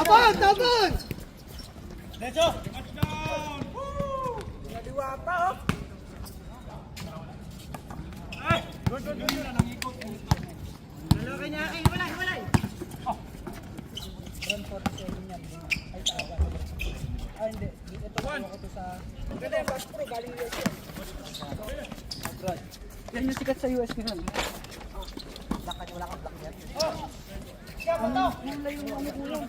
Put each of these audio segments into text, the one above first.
Tapon! Tapon! Derecho! Touchdown! Woo! Naliwata oh! Ay! Good! Nangikot. Dalawa kanya, ay walay! Run 47 yan. Ay tawa. Ah hindi. Ito ko to sa... Ganda yung Bass Pro, galing US yan. Yan yung sikat sa US ngayon. Lakad, wala kang black yan. Oh! Siya mo to! Ang layo yung ano ko lang.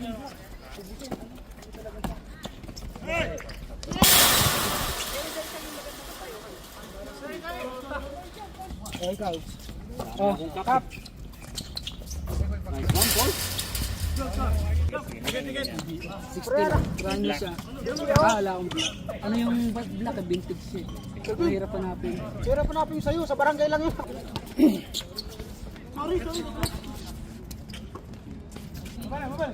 Oh, ikaw. Oh, kap. Nice one, Paul. Brand new siya. Wala akong ano yung black vintage siya. Mahirap hanapin. Mahirap hanapin yung sa'yo. Sa barangay lang yun. Sorry. Mabal.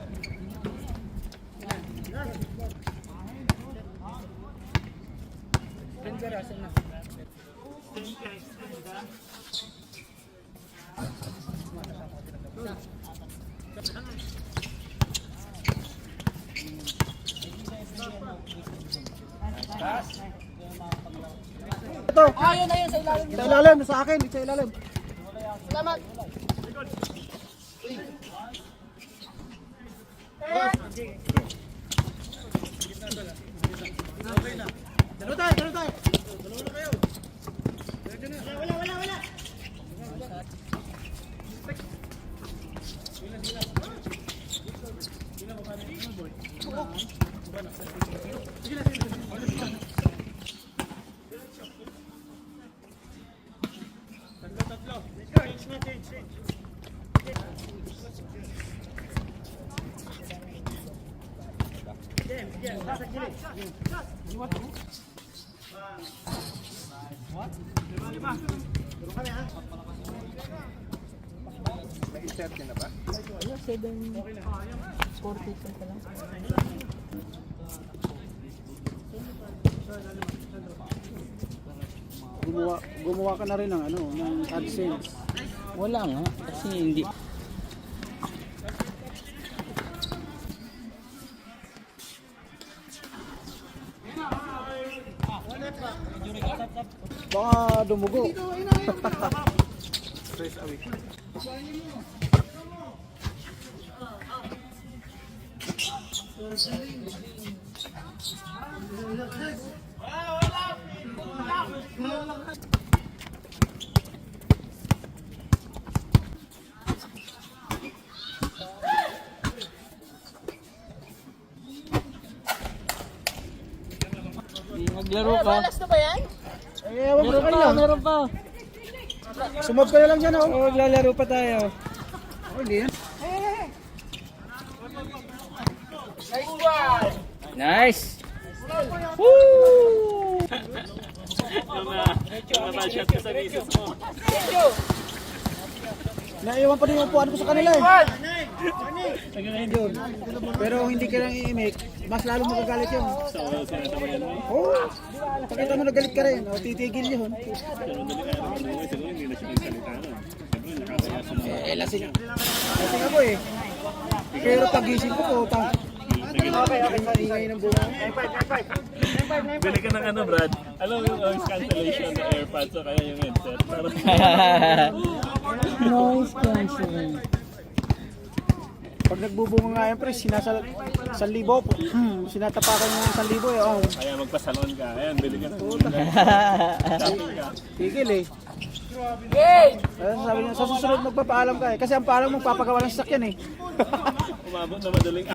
Ito. Ayun sa ilalim. Sa ilalim, sa akin, sa ilalim. Salamat. Dalawa tayo. Wala. Tatlo. Change. Lima. Turun kami ha. Nag-insert ka na ba? 7:40 pa lang. Gumawa ka na rin ng ng AdSense. Wala nga, kasi hindi. Baka dumugo. Stress away. Maglaro ka. Malas na ba yan? Ewan ko kanila. Meron pa. Sumab ka na lang dyan, oh. Maglalaro pa tayo. Hindi yan. Nice! Woo! Nabashot ka sa misis mo. Naiwan pa din yung upuan ko sa kanila eh. Yun. Pero hindi ka lang i-make, mas lalo magagalit yun. Oo. Pakita mo nagalit ka rin, titigil yun. Lasing ako eh. Pero pagising ko, ingay ng buwan. Bili ka ng Brad. Alam mo yung noise cancellation ng AirPods o kaya yung headset. Noise cancelling. Pag nagbubunga nga yan, pre, sinatapakan yung 1,000 eh. Oh. Kaya magpasalon ka. Ayan, bili ka ng Tigil eh. Sabi niya, sa susunod magpapaalam ka eh. Kasi ang paalam mo, papagawa ng sasakyan eh. umabot na madaling